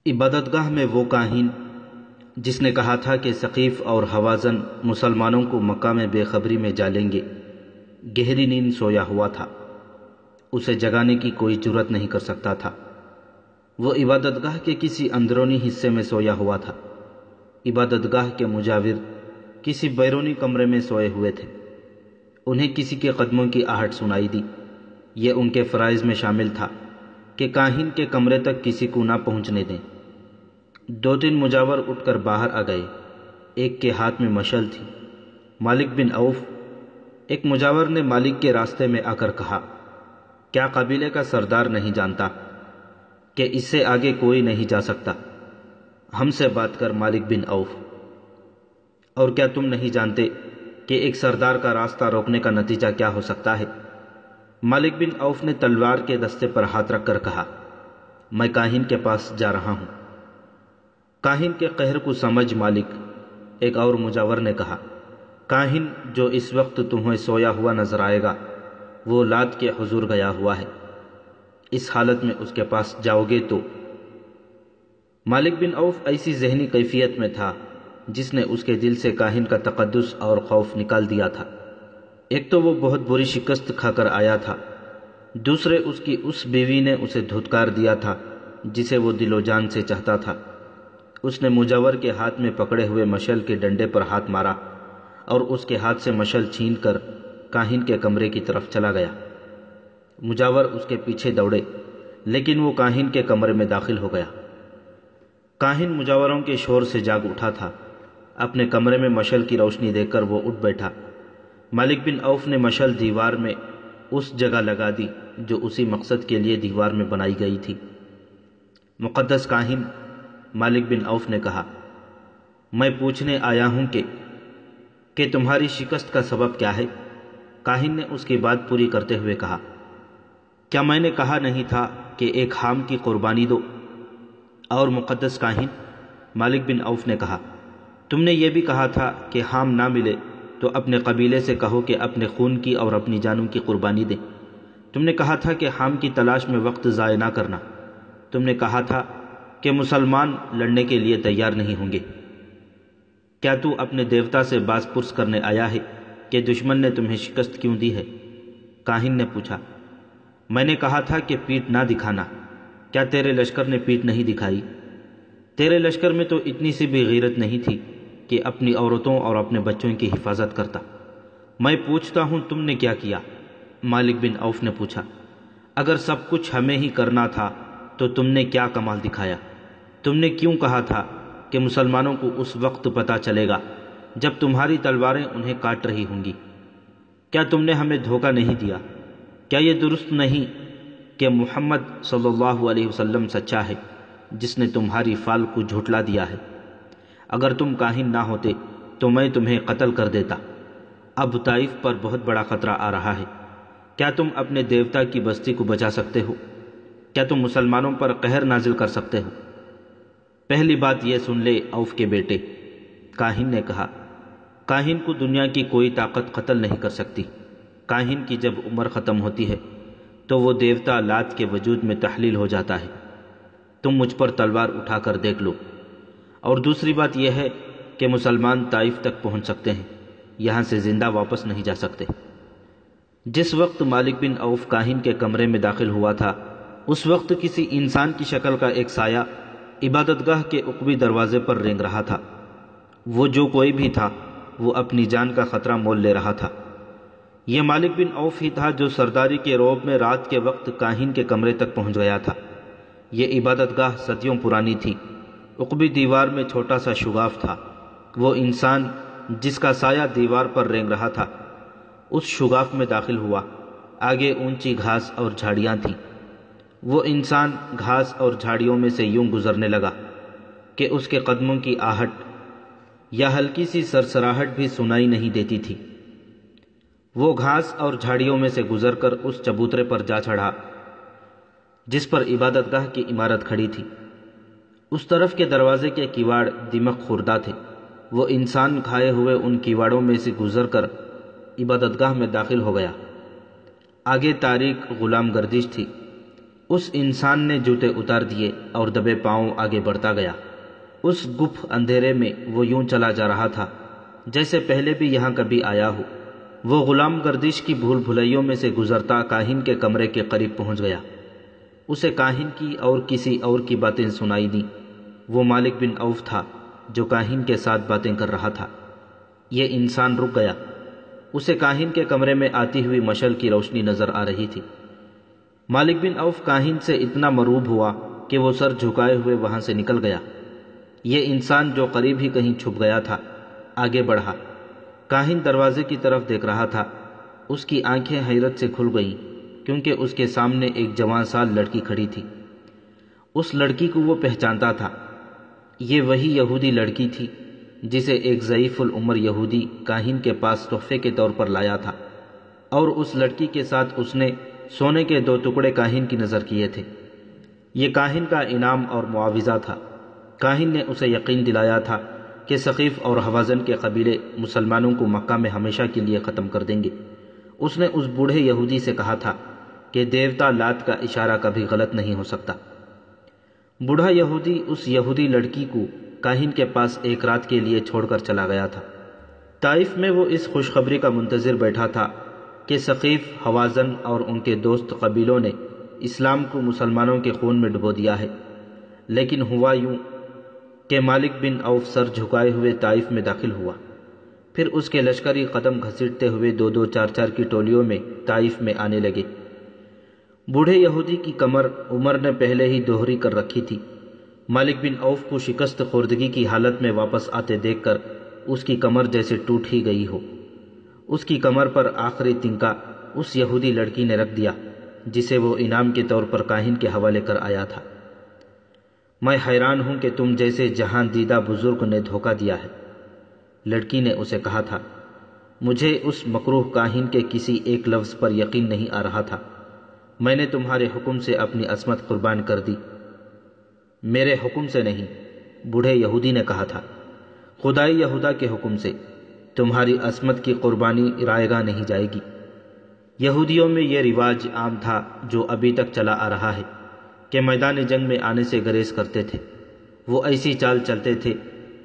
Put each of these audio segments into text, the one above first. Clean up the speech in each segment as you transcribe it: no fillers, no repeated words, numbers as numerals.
عبادت گاہ میں وہ کاہن جس نے کہا تھا کہ ثقیف اور حوازن مسلمانوں کو مکہ میں بے خبری میں جالیں گے، گہری نیند سویا ہوا تھا، اسے جگانے کی کوئی جرت نہیں کر سکتا تھا۔ وہ عبادت گاہ کے کسی اندرونی حصے میں سویا ہوا تھا، عبادت گاہ کے مجاور کسی بیرونی کمرے میں سوئے ہوئے تھے۔ انہیں کسی کے قدموں کی آہٹ سنائی دی۔ یہ ان کے فرائض میں شامل تھا کہ کاہن کے کمرے تک کسی کو نہ پہنچنے دیں۔ دو تین مجاور اٹھ کر باہر آ گئے، ایک کے ہاتھ میں مشل تھی۔ مالک بن عوف، ایک مجاور نے مالک کے راستے میں آ کر کہا، کیا قبیلے کا سردار نہیں جانتا کہ اس سے آگے کوئی نہیں جا سکتا؟ ہم سے بات کر مالک بن عوف۔ اور کیا تم نہیں جانتے کہ ایک سردار کا راستہ روکنے کا نتیجہ کیا ہو سکتا ہے؟ مالک بن عوف نے تلوار کے دستے پر ہاتھ رکھ کر کہا، میں کاہن کے پاس جا رہا ہوں۔ کاہن کے قہر کو سمجھ مالک، ایک اور مجاور نے کہا، کاہن جو اس وقت تمہیں سویا ہوا نظر آئے گا وہ لات کے حضور گیا ہوا ہے، اس حالت میں اس کے پاس جاؤ گے تو؟ مالک بن عوف ایسی ذہنی کیفیت میں تھا جس نے اس کے دل سے کاہن کا تقدس اور خوف نکال دیا تھا۔ ایک تو وہ بہت بری شکست کھا کر آیا تھا، دوسرے اس کی اس بیوی نے اسے دھتکار دیا تھا جسے وہ دل و جان سے چاہتا تھا۔ اس نے مجاور کے ہاتھ میں پکڑے ہوئے مشل کے ڈنڈے پر ہاتھ مارا اور اس کے ہاتھ سے مشل چھین کر کاہن کے کمرے کی طرف چلا گیا۔ مجاور اس کے پیچھے دوڑے لیکن وہ کاہن کے کمرے میں داخل ہو گیا۔ کاہن مجاوروں کے شور سے جاگ اٹھا تھا۔ اپنے کمرے میں مشل کی روشنی دیکھ کر وہ اٹھ بیٹھا۔ مالک بن عوف نے مشل دیوار میں اس جگہ لگا دی جو اسی مقصد کے لیے دیوار میں بنائی گئی تھی۔ مقدس کاہن، مالک بن عوف نے کہا، میں پوچھنے آیا ہوں کہ تمہاری شکست کا سبب کیا ہے؟ کاہن نے اس کی بات پوری کرتے ہوئے کہا، کیا میں نے کہا نہیں تھا کہ ایک خام کی قربانی دو؟ اور مقدس کاہن، مالک بن عوف نے کہا، تم نے یہ بھی کہا تھا کہ خام نہ ملے تو اپنے قبیلے سے کہو کہ اپنے خون کی اور اپنی جانوں کی قربانی دیں۔ تم نے کہا تھا کہ خام کی تلاش میں وقت ضائع نہ کرنا۔ تم نے کہا تھا کہ مسلمان لڑنے کے لیے تیار نہیں ہوں گے۔ کیا تو اپنے دیوتا سے باز پرس کرنے آیا ہے کہ دشمن نے تمہیں شکست کیوں دی ہے؟ کاہن نے پوچھا، میں نے کہا تھا کہ پیٹھ نہ دکھانا۔ کیا تیرے لشکر نے پیٹھ نہیں دکھائی؟ تیرے لشکر میں تو اتنی سی بھی غیرت نہیں تھی کہ اپنی عورتوں اور اپنے بچوں کی حفاظت کرتا۔ میں پوچھتا ہوں تم نے کیا کیا؟ مالک بن عوف نے پوچھا، اگر سب کچھ ہمیں ہی کرنا تھا تو تم نے کیا کمال دکھایا؟ تم نے کیوں کہا تھا کہ مسلمانوں کو اس وقت پتہ چلے گا جب تمہاری تلواریں انہیں کاٹ رہی ہوں گی؟ کیا تم نے ہمیں دھوکہ نہیں دیا؟ کیا یہ درست نہیں کہ محمد صلی اللہ علیہ وسلم سچا ہے جس نے تمہاری فال کو جھٹلا دیا ہے؟ اگر تم کاہن نہ ہوتے تو میں تمہیں قتل کر دیتا۔ اب طائف پر بہت بڑا خطرہ آ رہا ہے، کیا تم اپنے دیوتا کی بستی کو بچا سکتے ہو؟ کیا تم مسلمانوں پر قہر نازل کر سکتے ہو؟ پہلی بات یہ سن لے عوف کے بیٹے، کاہن نے کہا، کاہن کو دنیا کی کوئی طاقت قتل نہیں کر سکتی۔ کاہن کی جب عمر ختم ہوتی ہے تو وہ دیوتا لات کے وجود میں تحلیل ہو جاتا ہے۔ تم مجھ پر تلوار اٹھا کر دیکھ لو۔ اور دوسری بات یہ ہے کہ مسلمان طائف تک پہنچ سکتے ہیں، یہاں سے زندہ واپس نہیں جا سکتے۔ جس وقت مالک بن عوف کاہن کے کمرے میں داخل ہوا تھا اس وقت کسی انسان کی شکل کا ایک سایہ عبادت گاہ کے عقبی دروازے پر رینگ رہا تھا۔ وہ جو کوئی بھی تھا وہ اپنی جان کا خطرہ مول لے رہا تھا۔ یہ مالک بن عوف ہی تھا جو سرداری کے رعب میں رات کے وقت کاہن کے کمرے تک پہنچ گیا تھا۔ یہ عبادت گاہ صدیوں پرانی تھی، عقبی دیوار میں چھوٹا سا شگاف تھا۔ وہ انسان جس کا سایہ دیوار پر رینگ رہا تھا اس شگاف میں داخل ہوا۔ آگے اونچی گھاس اور جھاڑیاں تھیں۔ وہ انسان گھاس اور جھاڑیوں میں سے یوں گزرنے لگا کہ اس کے قدموں کی آہٹ یا ہلکی سی سرسراہٹ بھی سنائی نہیں دیتی تھی۔ وہ گھاس اور جھاڑیوں میں سے گزر کر اس چبوترے پر جا چڑھا جس پر عبادت گاہ کی عمارت کھڑی تھی۔ اس طرف کے دروازے کے کیواڑ دمک خوردہ تھے۔ وہ انسان کھائے ہوئے ان کیواڑوں میں سے گزر کر عبادت گاہ میں داخل ہو گیا۔ آگے تاریک غلام گردش تھی، اس انسان نے جوتے اتار دیے اور دبے پاؤں آگے بڑھتا گیا۔ اس گپھ اندھیرے میں وہ یوں چلا جا رہا تھا جیسے پہلے بھی یہاں کبھی آیا ہو۔ وہ غلام گردش کی بھول بھلائیوں میں سے گزرتا کاہن کے کمرے کے قریب پہنچ گیا۔ اسے کاہن کی اور کسی اور کی باتیں سنائی دیں۔ وہ مالک بن عوف تھا جو کاہن کے ساتھ باتیں کر رہا تھا۔ یہ انسان رک گیا۔ اسے کاہن کے کمرے میں آتی ہوئی مشعل کی روشنی نظر آ رہی تھی۔ مالک بن عوف کاہن سے اتنا مرعوب ہوا کہ وہ سر جھکائے ہوئے وہاں سے نکل گیا۔ یہ انسان جو قریب ہی کہیں چھپ گیا تھا آگے بڑھا۔ کاہن دروازے کی طرف دیکھ رہا تھا۔ اس کی آنکھیں حیرت سے کھل گئیں کیونکہ اس کے سامنے ایک جوان سال لڑکی کھڑی تھی۔ اس لڑکی کو وہ پہچانتا تھا۔ یہ وہی یہودی لڑکی تھی جسے ایک ضعیف العمر یہودی کاہن کے پاس تحفے کے طور پر لایا تھا، اور اس لڑکی کے ساتھ اس نے سونے کے 2 ٹکڑے کاہن کی نظر کیے تھے۔ یہ کاہن کا انعام اور معاوضہ تھا۔ کاہن نے اسے یقین دلایا تھا کہ ثقیف اور حوازن کے قبیلے مسلمانوں کو مکہ میں ہمیشہ کے لیے ختم کر دیں گے۔ اس نے اس بوڑھے یہودی سے کہا تھا کہ دیوتا لات کا اشارہ کبھی غلط نہیں ہو سکتا۔ بوڑھا یہودی اس یہودی لڑکی کو کاہن کے پاس ایک رات کے لیے چھوڑ کر چلا گیا تھا۔ طائف میں وہ اس خوشخبری کا منتظر بیٹھا تھا کہ ثقیف، حوازن اور ان کے دوست قبیلوں نے اسلام کو مسلمانوں کے خون میں ڈبو دیا ہے۔ لیکن ہوا یوں کہ مالک بن عوف سر جھکائے ہوئے طائف میں داخل ہوا۔ پھر اس کے لشکری قدم گھسیٹتے ہوئے 2-2 4-4 کی ٹولیوں میں طائف میں آنے لگے۔ بوڑھے یہودی کی کمر عمر نے پہلے ہی دوہری کر رکھی تھی۔ مالک بن عوف کو شکست خوردگی کی حالت میں واپس آتے دیکھ کر اس کی کمر جیسے ٹوٹ ہی گئی ہو۔ اس کی کمر پر آخری تنکا اس یہودی لڑکی نے رکھ دیا جسے وہ انعام کے طور پر کاہن کے حوالے کر آیا تھا۔ میں حیران ہوں کہ تم جیسے جہاں دیدہ بزرگ نے دھوکہ دیا ہے، لڑکی نے اسے کہا تھا۔ مجھے اس مکروہ کاہن کے کسی ایک لفظ پر یقین نہیں آ رہا تھا۔ میں نے تمہارے حکم سے اپنی عصمت قربان کر دی۔ میرے حکم سے نہیں، بوڑھے یہودی نے کہا تھا، خدائے یہودا کے حکم سے تمہاری عصمت کی قربانی رائے گاہ نہیں جائے گی۔ یہودیوں میں یہ رواج عام تھا جو ابھی تک چلا آ رہا ہے کہ میدان جنگ میں آنے سے گریز کرتے تھے۔ وہ ایسی چال چلتے تھے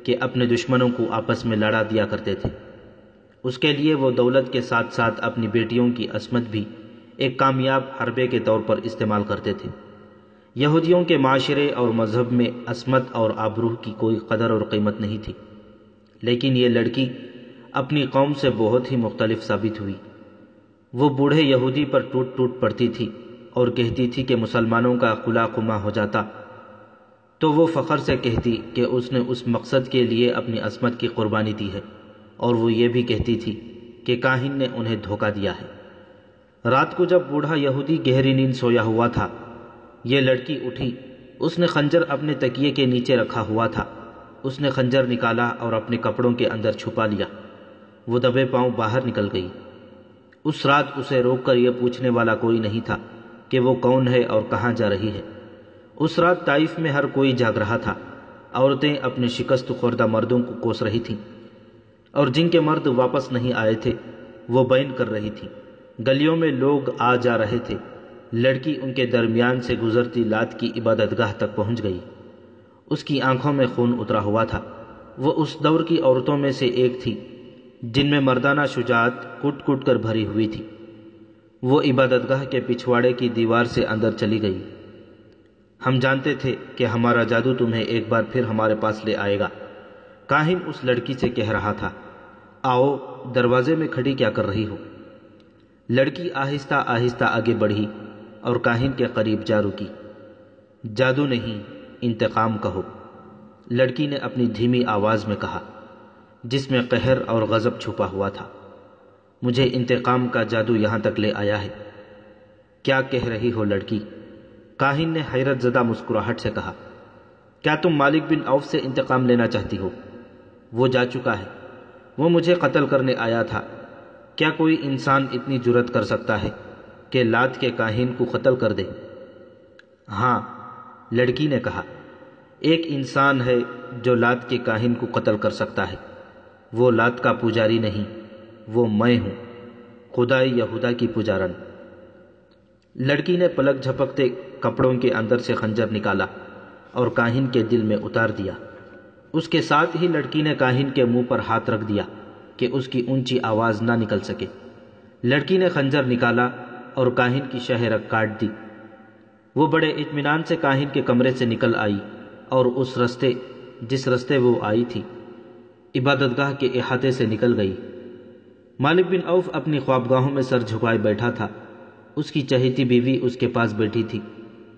کہ اپنے دشمنوں کو آپس میں لڑا دیا کرتے تھے۔ اس کے لیے وہ دولت کے ساتھ ساتھ اپنی بیٹیوں کی عصمت بھی ایک کامیاب حربے کے طور پر استعمال کرتے تھے۔ یہودیوں کے معاشرے اور مذہب میں عصمت اور آبروح کی کوئی قدر اور قیمت نہیں تھی، لیکن یہ لڑکی اپنی قوم سے بہت ہی مختلف ثابت ہوئی۔ وہ بوڑھے یہودی پر ٹوٹ ٹوٹ پڑتی تھی اور کہتی تھی کہ مسلمانوں کا خلا خما ہو جاتا تو وہ فخر سے کہتی کہ اس نے اس مقصد کے لیے اپنی عصمت کی قربانی دی ہے، اور وہ یہ بھی کہتی تھی کہ کاہن نے انہیں دھوکہ دیا ہے۔ رات کو جب بوڑھا یہودی گہری نیند سویا ہوا تھا، یہ لڑکی اٹھی۔ اس نے خنجر اپنے تکیے کے نیچے رکھا ہوا تھا۔ اس نے خنجر نکالا اور اپنے کپڑوں کے اندر چھپا لیا۔ وہ دبے پاؤں باہر نکل گئی۔ اس رات اسے روک کر یہ پوچھنے والا کوئی نہیں تھا کہ وہ کون ہے اور کہاں جا رہی ہے۔ اس رات طائف میں ہر کوئی جاگ رہا تھا۔ عورتیں اپنے شکست خوردہ مردوں کو کوس رہی تھیں، اور جن کے مرد واپس نہیں آئے تھے وہ بین کر رہی تھیں۔ گلیوں میں لوگ آ جا رہے تھے۔ لڑکی ان کے درمیان سے گزرتی لات کی عبادت گاہ تک پہنچ گئی۔ اس کی آنکھوں میں خون اترا ہوا تھا۔ وہ اس دور کی عورتوں میں سے ایک تھی جن میں مردانہ شجاعت کٹ کٹ کر بھری ہوئی تھی۔ وہ عبادت گاہ کے پچھواڑے کی دیوار سے اندر چلی گئی۔ ہم جانتے تھے کہ ہمارا جادو تمہیں ایک بار پھر ہمارے پاس لے آئے گا، کاہن اس لڑکی سے کہہ رہا تھا۔ آؤ، دروازے میں کھڑی کیا کر رہی ہو؟ لڑکی آہستہ آہستہ آگے بڑھی اور کاہن کے قریب جا رکی۔ جادو نہیں، انتقام کہو، لڑکی نے اپنی دھیمی آواز میں کہا جس میں قہر اور غضب چھپا ہوا تھا۔ مجھے انتقام کا جادو یہاں تک لے آیا ہے۔ کیا کہہ رہی ہو لڑکی؟ کاہن نے حیرت زدہ مسکراہٹ سے کہا۔ کیا تم مالک بن عوف سے انتقام لینا چاہتی ہو؟ وہ جا چکا ہے، وہ مجھے قتل کرنے آیا تھا۔ کیا کوئی انسان اتنی جرأت کر سکتا ہے کہ لات کے کاہن کو قتل کر دے؟ ہاں، لڑکی نے کہا، ایک انسان ہے جو لات کے کاہن کو قتل کر سکتا ہے۔ وہ لات کا پجاری نہیں، وہ میں ہوں، خدائے یہودا کی پجارن۔ لڑکی نے پلک جھپکتے کپڑوں کے اندر سے خنجر نکالا اور کاہن کے دل میں اتار دیا۔ اس کے ساتھ ہی لڑکی نے کاہن کے منہ پر ہاتھ رکھ دیا کہ اس کی اونچی آواز نہ نکل سکے۔ لڑکی نے خنجر نکالا اور کاہن کی شہ رگ کاٹ دی۔ وہ بڑے اطمینان سے کاہن کے کمرے سے نکل آئی اور اس رستے جس رستے وہ آئی تھی عبادت گاہ کے احاطے سے نکل گئی۔ مالک بن عوف اپنی خوابگاہوں میں سر جھکائے بیٹھا تھا۔ اس کی چہیتی بیوی اس کے پاس بیٹھی تھی۔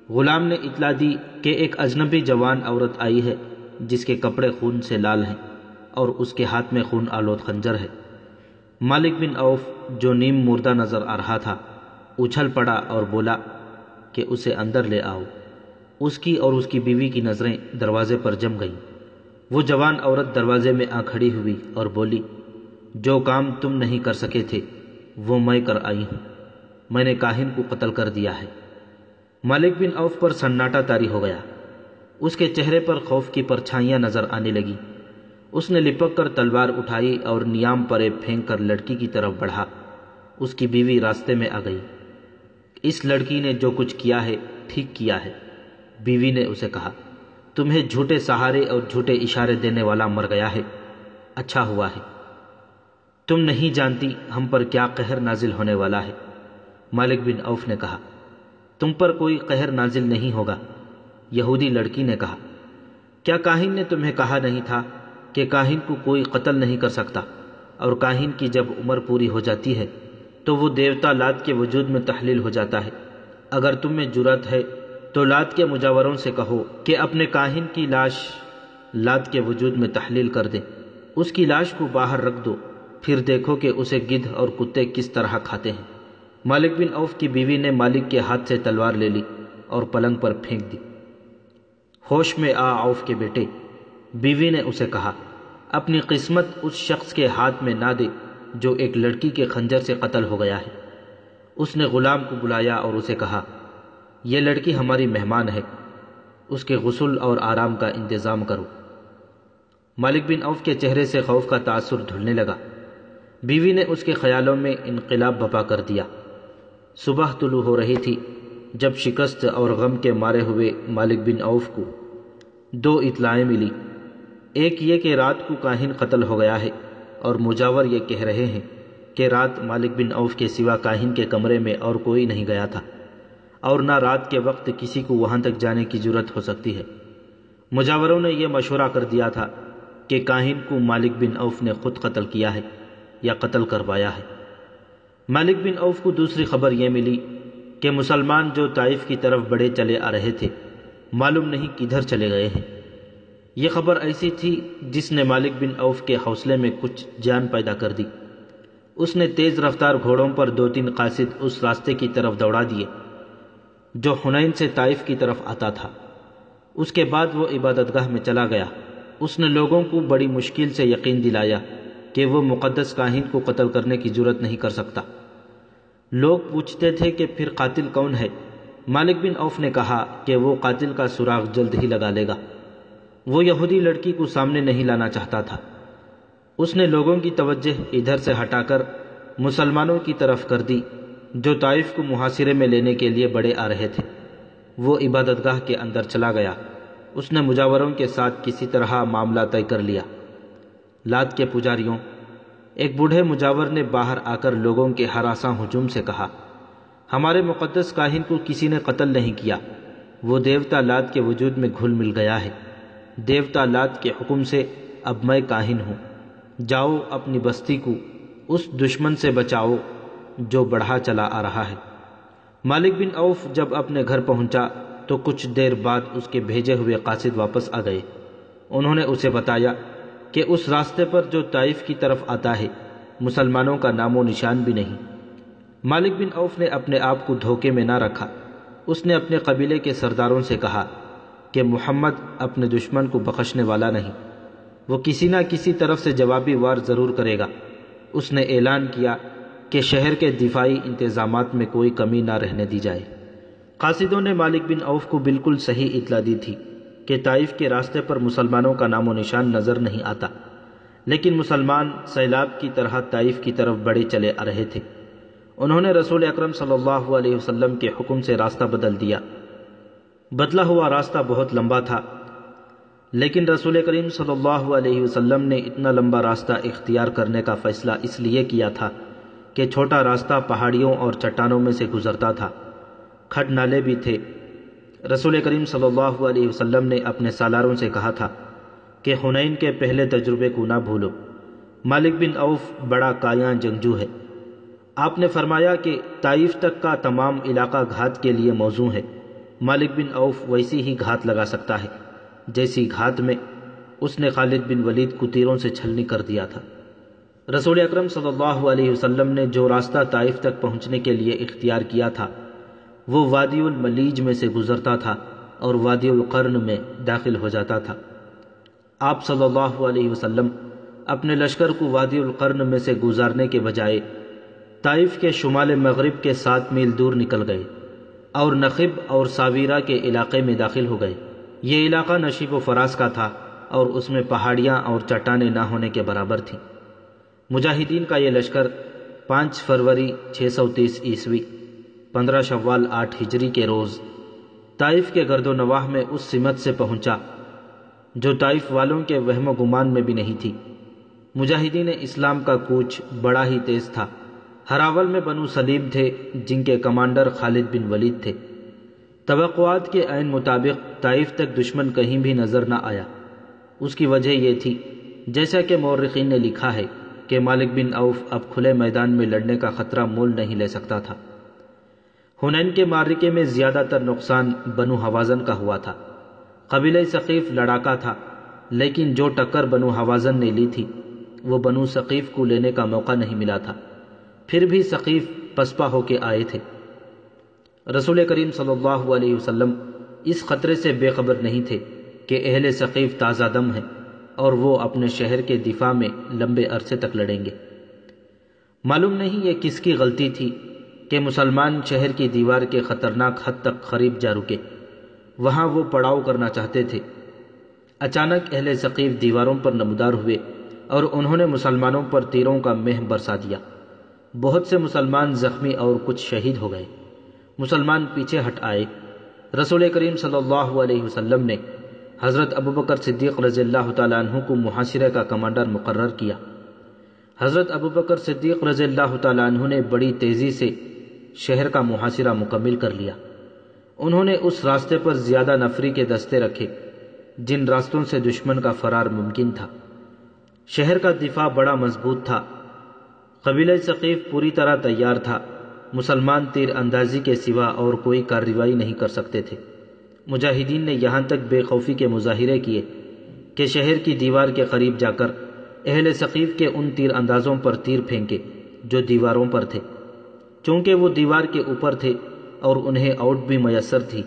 غلام نے اطلاع دی کہ ایک اجنبی جوان عورت آئی ہے جس کے کپڑے خون سے لال ہیں اور اس کے ہاتھ میں خون آلود خنجر ہے۔ مالک بن عوف جو نیم مردہ نظر آ رہا تھا اچھل پڑا اور بولا کہ اسے اندر لے آؤ۔ اس کی اور اس کی بیوی کی نظریں دروازے پر جم گئیں۔ وہ جوان عورت دروازے میں آ کھڑی ہوئی اور بولی، جو کام تم نہیں کر سکے تھے وہ میں کر آئی ہوں۔ میں نے کاہن کو قتل کر دیا ہے۔ مالک بن عوف پر سناٹا طاری ہو گیا۔ اس کے چہرے پر خوف کی پرچھائیاں نظر آنے لگیں۔ اس نے لپک کر تلوار اٹھائی اور نیام پرے پھینک کر لڑکی کی طرف بڑھا۔ اس کی بیوی راستے میں آ گئی۔ اس لڑکی نے جو کچھ کیا ہے ٹھیک کیا ہے، بیوی نے اسے کہا۔ تمہیں جھوٹے سہارے اور جھوٹے اشارے دینے والا مر گیا ہے، اچھا ہوا ہے۔ تم نہیں جانتی ہم پر کیا قہر نازل ہونے والا ہے۔ مالک بن عوف نے کہا، تم پر کوئی قہر نازل نہیں ہوگا۔ یہودی لڑکی نے کہا، کیا کاہن نے تمہیں کہا نہیں تھا کہ کاہن کو کوئی قتل نہیں کر سکتا، اور کاہن کی جب عمر پوری ہو جاتی ہے تو وہ دیوتا لات کے وجود میں تحلیل ہو جاتا ہے۔ اگر تم میں جرأت ہے تو لات کے مجاوروں سے کہو کہ اپنے کاہن کی لاش لات کے وجود میں تحلیل کر دیں۔ اس کی لاش کو باہر رکھ دو، پھر دیکھو کہ اسے گدھ اور کتے کس طرح کھاتے ہیں۔ مالک بن عوف کی بیوی نے مالک کے ہاتھ سے تلوار لے لی اور پلنگ پر پھینک دی۔ ہوش میں آ عوف کے بیٹے، بیوی نے اسے کہا، اپنی قسمت اس شخص کے ہاتھ میں نہ دے جو ایک لڑکی کے خنجر سے قتل ہو گیا ہے۔ اس نے غلام کو بلایا اور اسے کہا، یہ لڑکی ہماری مہمان ہے، اس کے غسل اور آرام کا انتظام کرو۔ مالک بن عوف کے چہرے سے خوف کا تاثر دھلنے لگا۔ بیوی نے اس کے خیالوں میں انقلاب برپا کر دیا۔ صبح طلوع ہو رہی تھی جب شکست اور غم کے مارے ہوئے مالک بن عوف کو دو اطلاعیں ملی۔ ایک یہ کہ رات کو کاہن قتل ہو گیا ہے، اور مجاور یہ کہہ رہے ہیں کہ رات مالک بن عوف کے سوا کاہن کے کمرے میں اور کوئی نہیں گیا تھا، اور نہ رات کے وقت کسی کو وہاں تک جانے کی جرأت ہو سکتی ہے۔ مجاوروں نے یہ مشورہ کر دیا تھا کہ کاہن کو مالک بن عوف نے خود قتل کیا ہے یا قتل کروایا ہے۔ مالک بن عوف کو دوسری خبر یہ ملی کہ مسلمان جو طائف کی طرف بڑھے چلے آ رہے تھے معلوم نہیں کدھر چلے گئے ہیں۔ یہ خبر ایسی تھی جس نے مالک بن عوف کے حوصلے میں کچھ جان پیدا کر دی۔ اس نے تیز رفتار گھوڑوں پر 2-3 قاصد اس راستے کی طرف دوڑا دیے جو حنین سے طائف کی طرف آتا تھا۔ اس کے بعد وہ عبادت گاہ میں چلا گیا۔ اس نے لوگوں کو بڑی مشکل سے یقین دلایا کہ وہ مقدس کاہن کو قتل کرنے کی جرأت نہیں کر سکتا۔ لوگ پوچھتے تھے کہ پھر قاتل کون ہے؟ مالک بن عوف نے کہا کہ وہ قاتل کا سراغ جلد ہی لگا لے گا۔ وہ یہودی لڑکی کو سامنے نہیں لانا چاہتا تھا۔ اس نے لوگوں کی توجہ ادھر سے ہٹا کر مسلمانوں کی طرف کر دی جو طائف کو محاصرے میں لینے کے لیے بڑھے آ رہے تھے۔ وہ عبادت گاہ کے اندر چلا گیا۔ اس نے مجاوروں کے ساتھ کسی طرح معاملہ طے کر لیا۔ لات کے پجاریوں، ایک بوڑھے مجاور نے باہر آ کر لوگوں کے ہراساں ہجوم سے کہا، ہمارے مقدس کاہن کو کسی نے قتل نہیں کیا، وہ دیوتا لات کے وجود میں گھل مل گیا ہے۔ دیوتا لات کے حکم سے اب میں کاہن ہوں۔ جاؤ اپنی بستی کو اس دشمن سے بچاؤ جو بڑھا چلا آ رہا ہے۔ مالک بن عوف جب اپنے گھر پہنچا تو کچھ دیر بعد اس کے بھیجے ہوئے قاصد واپس آ گئے۔ انہوں نے اسے بتایا کہ اس راستے پر جو طائف کی طرف آتا ہے مسلمانوں کا نام و نشان بھی نہیں۔ مالک بن عوف نے اپنے آپ کو دھوکے میں نہ رکھا۔ اس نے اپنے قبیلے کے سرداروں سے کہا کہ محمد اپنے دشمن کو بخشنے والا نہیں، وہ کسی نہ کسی طرف سے جوابی وار ضرور کرے گا۔ اس نے اعلان کیا کہ شہر کے دفاعی انتظامات میں کوئی کمی نہ رہنے دی جائے۔ قاصدوں نے مالک بن عوف کو بالکل صحیح اطلاع دی تھی کہ طائف کے راستے پر مسلمانوں کا نام و نشان نظر نہیں آتا، لیکن مسلمان سیلاب کی طرح طائف کی طرف بڑھے چلے آ رہے تھے۔ انہوں نے رسول اکرم صلی اللہ علیہ وسلم کے حکم سے راستہ بدل دیا بتلا ہوا راستہ بہت لمبا تھا، لیکن رسول کریم صلی اللہ علیہ وسلم نے اتنا لمبا راستہ اختیار کرنے کا فیصلہ اس لیے کیا تھا کہ چھوٹا راستہ پہاڑیوں اور چٹانوں میں سے گزرتا تھا، کھڈ نالے بھی تھے۔ رسول کریم صلی اللہ علیہ وسلم نے اپنے سالاروں سے کہا تھا کہ حنین کے پہلے تجربے کو نہ بھولو۔ مالک بن عوف بڑا کایاں جنگجو ہے۔ آپ نے فرمایا کہ طائف تک کا تمام علاقہ گھات کے لیے موزوں ہے۔ مالک بن عوف ویسی ہی گھات لگا سکتا ہے جیسی گھات میں اس نے خالد بن ولید کو تیروں سے چھلنی کر دیا تھا۔ رسول اکرم صلی اللہ علیہ وسلم نے جو راستہ طائف تک پہنچنے کے لیے اختیار کیا تھا وہ وادی الملیج میں سے گزرتا تھا اور وادی القرن میں داخل ہو جاتا تھا۔ آپ صلی اللہ علیہ وسلم اپنے لشکر کو وادی القرن میں سے گزارنے کے بجائے طائف کے شمال مغرب کے 7 میل دور نکل گئے اور نخب اور ساویرہ کے علاقے میں داخل ہو گئے۔ یہ علاقہ نشیب و فراز کا تھا اور اس میں پہاڑیاں اور چٹانیں نہ ہونے کے برابر تھیں۔ مجاہدین کا یہ لشکر 5 فروری 630 عیسوی 15 شوال 8 ہجری کے روز طائف کے گرد و نواح میں اس سمت سے پہنچا جو طائف والوں کے وہم و گمان میں بھی نہیں تھی۔ مجاہدین اسلام کا کوچ بڑا ہی تیز تھا۔ ہراول میں بنو سلیم تھے جن کے کمانڈر خالد بن ولید تھے۔ توقعات کے عین مطابق طائف تک دشمن کہیں بھی نظر نہ آیا۔ اس کی وجہ یہ تھی، جیسا کہ مورخین نے لکھا ہے، کہ مالک بن عوف اب کھلے میدان میں لڑنے کا خطرہ مول نہیں لے سکتا تھا۔ حنین کے معرکے میں زیادہ تر نقصان بنو حوازن کا ہوا تھا۔ قبیلہ ثقیف لڑاکا تھا، لیکن جو ٹکر بنو حوازن نے لی تھی وہ بنو ثقیف کو لینے کا موقع نہیں ملا تھا۔ پھر بھی ثقیف پسپا ہو کے آئے تھے۔ رسول کریم صلی اللہ علیہ وسلم اس خطرے سے بے خبر نہیں تھے کہ اہل ثقیف تازہ دم ہیں اور وہ اپنے شہر کے دفاع میں لمبے عرصے تک لڑیں گے۔ معلوم نہیں یہ کس کی غلطی تھی کہ مسلمان شہر کی دیوار کے خطرناک حد تک قریب جا رکے۔ وہاں وہ پڑاؤ کرنا چاہتے تھے۔ اچانک اہل ثقیف دیواروں پر نمودار ہوئے اور انہوں نے مسلمانوں پر تیروں کا مہ برسا دیا۔ بہت سے مسلمان زخمی اور کچھ شہید ہو گئے۔ مسلمان پیچھے ہٹ آئے۔ رسول کریم صلی اللہ علیہ وسلم نے حضرت ابوبکر صدیق رضی اللہ تعالیٰ عنہ کو محاصرے کا کمانڈر مقرر کیا۔ حضرت ابوبکر صدیق رضی اللہ تعالیٰ عنہ نے بڑی تیزی سے شہر کا محاصرہ مکمل کر لیا۔ انہوں نے اس راستے پر زیادہ نفری کے دستے رکھے جن راستوں سے دشمن کا فرار ممکن تھا۔ شہر کا دفاع بڑا مضبوط تھا۔ قبیلہ ثقیف پوری طرح تیار تھا۔ مسلمان تیر اندازی کے سوا اور کوئی کارروائی نہیں کر سکتے تھے۔ مجاہدین نے یہاں تک بے خوفی کے مظاہرے کیے کہ شہر کی دیوار کے قریب جا کر اہل ثقیف کے ان تیر اندازوں پر تیر پھینکے جو دیواروں پر تھے۔ چونکہ وہ دیوار کے اوپر تھے اور انہیں آؤٹ بھی میسر تھی،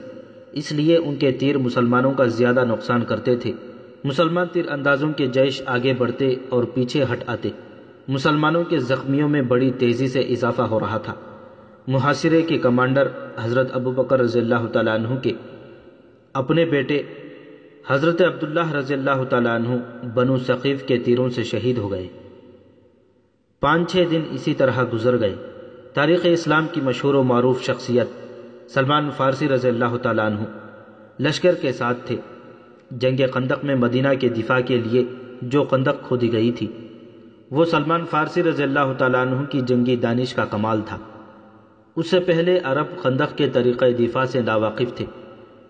اس لیے ان کے تیر مسلمانوں کا زیادہ نقصان کرتے تھے۔ مسلمان تیر اندازوں کے جیش آگے بڑھتے اور پیچھے ہٹ آتے۔ مسلمانوں کے زخمیوں میں بڑی تیزی سے اضافہ ہو رہا تھا۔ محاصرے کے کمانڈر حضرت ابوبکر رضی اللہ تعالیٰ عنہ کے اپنے بیٹے حضرت عبداللہ رضی اللہ تعالیٰ عنہ بنو ثقیف کے تیروں سے شہید ہو گئے۔ 5-6 دن اسی طرح گزر گئے۔ تاریخ اسلام کی مشہور و معروف شخصیت سلمان فارسی رضی اللہ تعالیٰ عنہ لشکر کے ساتھ تھے۔ جنگ خندق میں مدینہ کے دفاع کے لیے جو خندق کھودی گئی تھی وہ سلمان فارسی رضی اللہ تعالیٰ عنہ کی جنگی دانش کا کمال تھا۔ اس سے پہلے عرب خندق کے طریقہ دفاع سے ناواقف تھے۔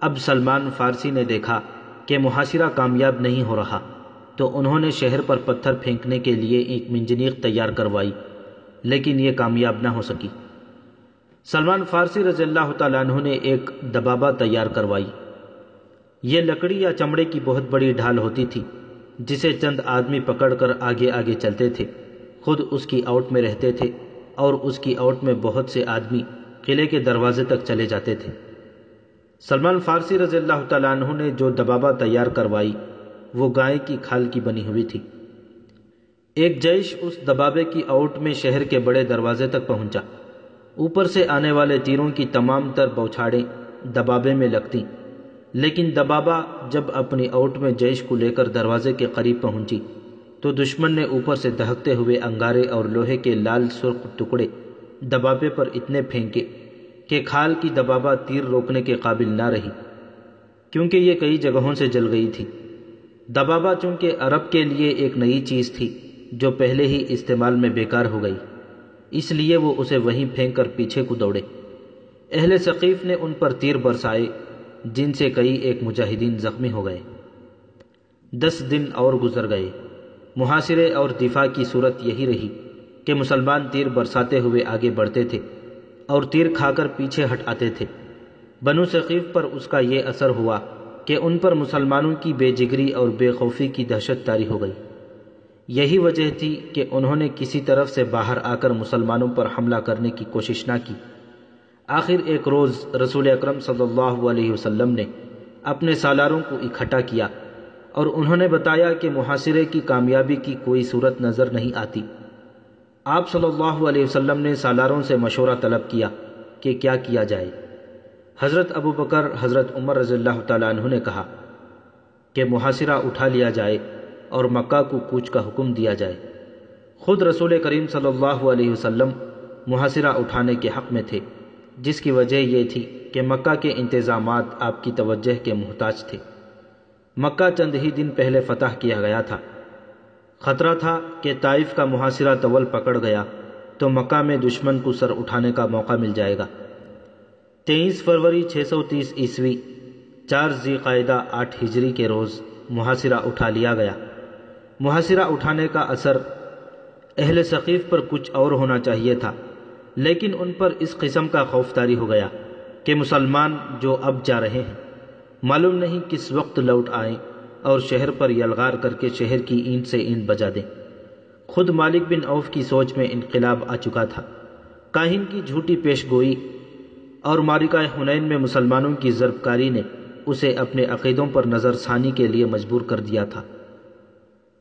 اب سلمان فارسی نے دیکھا کہ محاصرہ کامیاب نہیں ہو رہا تو انہوں نے شہر پر پتھر پھینکنے کے لیے ایک منجنیق تیار کروائی، لیکن یہ کامیاب نہ ہو سکی۔ سلمان فارسی رضی اللہ تعالیٰ عنہ نے ایک دبابہ تیار کروائی۔ یہ لکڑی یا چمڑے کی بہت بڑی ڈھال ہوتی تھی جسے چند آدمی پکڑ کر آگے آگے چلتے تھے، خود اس کی آؤٹ میں رہتے تھے اور اس کی آؤٹ میں بہت سے آدمی قلعے کے دروازے تک چلے جاتے تھے۔ سلمان فارسی رضی اللہ تعالیٰ عنہ نے جو دبابہ تیار کروائی وہ گائے کی کھال کی بنی ہوئی تھی۔ ایک جیش اس دبابے کی آؤٹ میں شہر کے بڑے دروازے تک پہنچا۔ اوپر سے آنے والے تیروں کی تمام تر بوچھاڑیں دبابے میں لگتیں، لیکن دبابہ جب اپنی آؤٹ میں جیش کو لے کر دروازے کے قریب پہنچی تو دشمن نے اوپر سے دہکتے ہوئے انگارے اور لوہے کے لال سرخ ٹکڑے دبابے پر اتنے پھینکے کہ کھال کی دبابہ تیر روکنے کے قابل نہ رہی۔ کیونکہ یہ کئی جگہوں سے جل گئی تھی۔ دبابہ چونکہ عرب کے لیے ایک نئی چیز تھی جو پہلے ہی استعمال میں بیکار ہو گئی، اس لیے وہ اسے وہیں پھینک کر پیچھے کو دوڑے۔ اہل ثقیف نے ان پر تیر برسائے جن سے کئی ایک مجاہدین زخمی ہو گئے۔ 10 دن اور گزر گئے۔ محاصرے اور دفاع کی صورت یہی رہی کہ مسلمان تیر برساتے ہوئے آگے بڑھتے تھے اور تیر کھا کر پیچھے ہٹ آتے تھے۔ بنو ثقیف پر اس کا یہ اثر ہوا کہ ان پر مسلمانوں کی بے جگری اور بے خوفی کی دہشت طاری ہو گئی۔ یہی وجہ تھی کہ انہوں نے کسی طرف سے باہر آ کر مسلمانوں پر حملہ کرنے کی کوشش نہ کی۔ آخر ایک روز رسول اکرم صلی اللہ علیہ وسلم نے اپنے سالاروں کو اکٹھا کیا اور انہوں نے بتایا کہ محاصرے کی کامیابی کی کوئی صورت نظر نہیں آتی۔ آپ صلی اللہ علیہ وسلم نے سالاروں سے مشورہ طلب کیا کہ کیا کیا جائے۔ حضرت ابو بکر، حضرت عمر رضی اللہ تعالیٰ عنہ نے کہا کہ محاصرہ اٹھا لیا جائے اور مکہ کو کوچ کا حکم دیا جائے۔ خود رسول کریم صلی اللہ علیہ وسلم محاصرہ اٹھانے کے حق میں تھے، جس کی وجہ یہ تھی کہ مکہ کے انتظامات آپ کی توجہ کے محتاج تھے۔ مکہ چند ہی دن پہلے فتح کیا گیا تھا۔ خطرہ تھا کہ طائف کا محاصرہ طول پکڑ گیا تو مکہ میں دشمن کو سر اٹھانے کا موقع مل جائے گا۔ 23 فروری 630 عیسوی 4 ذی قعدہ 8 ہجری کے روز محاصرہ اٹھا لیا گیا۔ محاصرہ اٹھانے کا اثر اہل ثقیف پر کچھ اور ہونا چاہیے تھا، لیکن ان پر اس قسم کا خوف طاری ہو گیا کہ مسلمان جو اب جا رہے ہیں معلوم نہیں کس وقت لوٹ آئیں اور شہر پر یلغار کر کے شہر کی اینٹ سے اینٹ بجا دیں۔ خود مالک بن عوف کی سوچ میں انقلاب آ چکا تھا۔ کاہن کی جھوٹی پیش گوئی اور معرکہ حنین میں مسلمانوں کی ضرب کاری نے اسے اپنے عقیدوں پر نظر ثانی کے لیے مجبور کر دیا تھا۔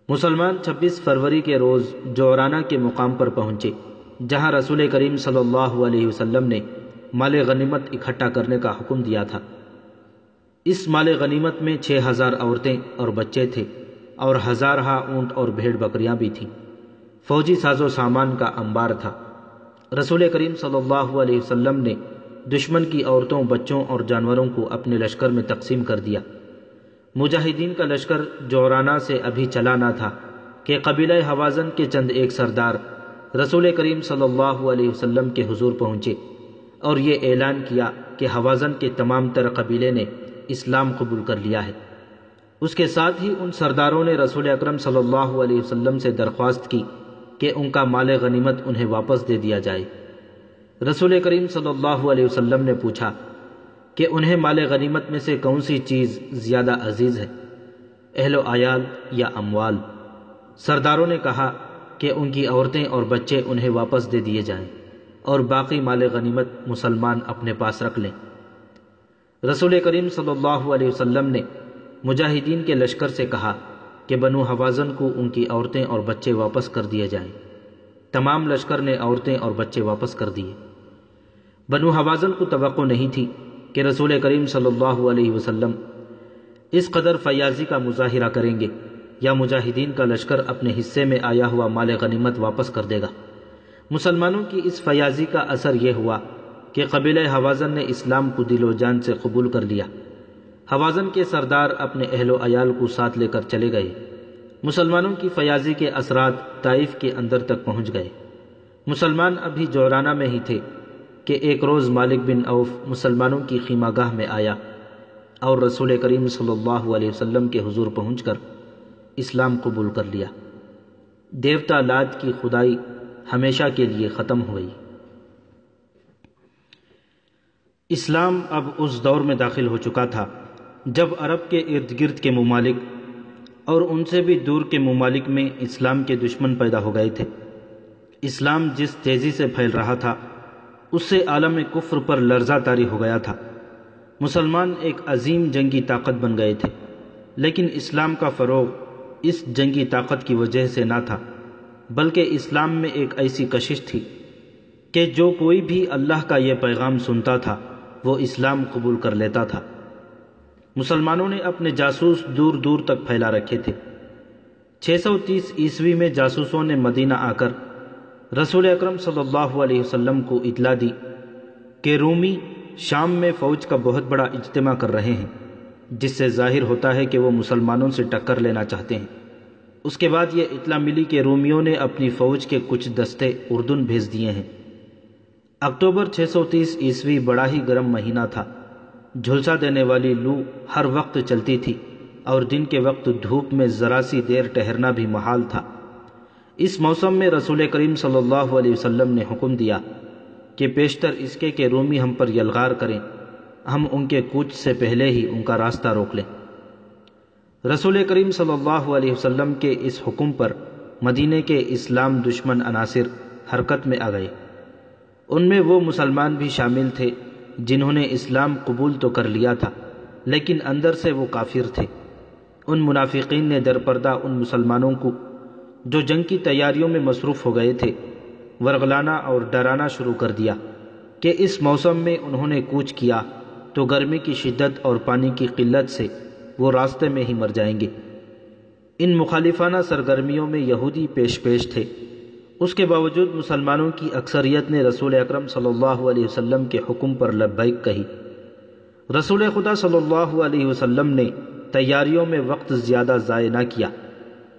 مسلمان 26 فروری کے روز جعرانہ کے مقام پر پہنچے، جہاں رسول کریم صلی اللہ علیہ وسلم نے مال غنیمت اکٹھا کرنے کا حکم دیا تھا۔ اس مال غنیمت میں 6000 عورتیں اور بچے تھے اور ہزارہا اونٹ اور بھیڑ بکریاں بھی تھیں۔ فوجی ساز و سامان کا انبار تھا۔ رسول کریم صلی اللہ علیہ وسلم نے دشمن کی عورتوں، بچوں اور جانوروں کو اپنے لشکر میں تقسیم کر دیا۔ مجاہدین کا لشکر جعرانہ سے ابھی چلا نہ تھا کہ قبیلہ حوازن کے چند ایک سردار رسول کریم صلی اللہ علیہ وسلم کے حضور پہنچے اور یہ اعلان کیا کہ حوازن کے تمام تر قبیلے نے اسلام قبول کر لیا ہے۔ اس کے ساتھ ہی ان سرداروں نے رسول اکرم صلی اللہ علیہ وسلم سے درخواست کی کہ ان کا مال غنیمت انہیں واپس دے دیا جائے۔ رسول کریم صلی اللہ علیہ وسلم نے پوچھا کہ انہیں مال غنیمت میں سے کون سی چیز زیادہ عزیز ہے، اہل و عیال یا اموال؟ سرداروں نے کہا کہ ان کی عورتیں اور بچے انہیں واپس دے دیے جائیں اور باقی مال غنیمت مسلمان اپنے پاس رکھ لیں۔ رسول کریم صلی اللہ علیہ وسلم نے مجاہدین کے لشکر سے کہا کہ بنو حوازن کو ان کی عورتیں اور بچے واپس کر دیے جائیں۔ تمام لشکر نے عورتیں اور بچے واپس کر دیے۔ بنو حوازن کو توقع نہیں تھی کہ رسول کریم صلی اللہ علیہ وسلم اس قدر فیاضی کا مظاہرہ کریں گے یا مجاہدین کا لشکر اپنے حصے میں آیا ہوا مال غنیمت واپس کر دے گا۔ مسلمانوں کی اس فیاضی کا اثر یہ ہوا کہ قبیلہ حوازن نے اسلام کو دل و جان سے قبول کر لیا۔ حوازن کے سردار اپنے اہل و عیال کو ساتھ لے کر چلے گئے۔ مسلمانوں کی فیاضی کے اثرات طائف کے اندر تک پہنچ گئے۔ مسلمان ابھی جعرانہ میں ہی تھے کہ ایک روز مالک بن عوف مسلمانوں کی خیمہ گاہ میں آیا اور رسول کریم صلی اللہ علیہ وسلم کے حضور پہنچ کر اسلام قبول کر لیا۔ دیوتا لات کی خدائی ہمیشہ کے لیے ختم ہو گئی۔ اسلام اب اس دور میں داخل ہو چکا تھا جب عرب کے ارد گرد کے ممالک اور ان سے بھی دور کے ممالک میں اسلام کے دشمن پیدا ہو گئے تھے۔ اسلام جس تیزی سے پھیل رہا تھا اس سے عالم کفر پر لرزہ طاری ہو گیا تھا۔ مسلمان ایک عظیم جنگی طاقت بن گئے تھے، لیکن اسلام کا فروغ اس جنگی طاقت کی وجہ سے نہ تھا، بلکہ اسلام میں ایک ایسی کشش تھی کہ جو کوئی بھی اللہ کا یہ پیغام سنتا تھا وہ اسلام قبول کر لیتا تھا۔ مسلمانوں نے اپنے جاسوس دور دور تک پھیلا رکھے تھے۔ 630 عیسوی میں جاسوسوں نے مدینہ آ کر رسول اکرم صلی اللہ علیہ وسلم کو اطلاع دی کہ رومی شام میں فوج کا بہت بڑا اجتماع کر رہے ہیں جس سے ظاہر ہوتا ہے کہ وہ مسلمانوں سے ٹکر لینا چاہتے ہیں۔ اس کے بعد یہ اطلاع ملی کہ رومیوں نے اپنی فوج کے کچھ دستے اردن بھیج دیے ہیں۔ اکتوبر 630 عیسوی بڑا ہی گرم مہینہ تھا۔ جھلسا دینے والی لو ہر وقت چلتی تھی اور دن کے وقت دھوپ میں ذرا سی دیر ٹہرنا بھی محال تھا۔ اس موسم میں رسول کریم صلی اللہ علیہ وسلم نے حکم دیا کہ پیشتر اس کے کہ رومی ہم پر یلغار کریں، ہم ان کے کوچ سے پہلے ہی ان کا راستہ روک لیں۔ رسول کریم صلی اللہ علیہ وسلم کے اس حکم پر مدینے کے اسلام دشمن عناصر حرکت میں آ گئے۔ ان میں وہ مسلمان بھی شامل تھے جنہوں نے اسلام قبول تو کر لیا تھا لیکن اندر سے وہ کافر تھے۔ ان منافقین نے درپردہ ان مسلمانوں کو جو جنگ کی تیاریوں میں مصروف ہو گئے تھے ورغلانا اور ڈرانا شروع کر دیا کہ اس موسم میں انہوں نے کوچ کیا تو گرمی کی شدت اور پانی کی قلت سے وہ راستے میں ہی مر جائیں گے۔ ان مخالفانہ سرگرمیوں میں یہودی پیش تھے۔ اس کے باوجود مسلمانوں کی اکثریت نے رسول اکرم صلی اللہ علیہ وسلم کے حکم پر لبیک کہی۔ رسول خدا صلی اللہ علیہ وسلم نے تیاریوں میں وقت زیادہ ضائع نہ کیا۔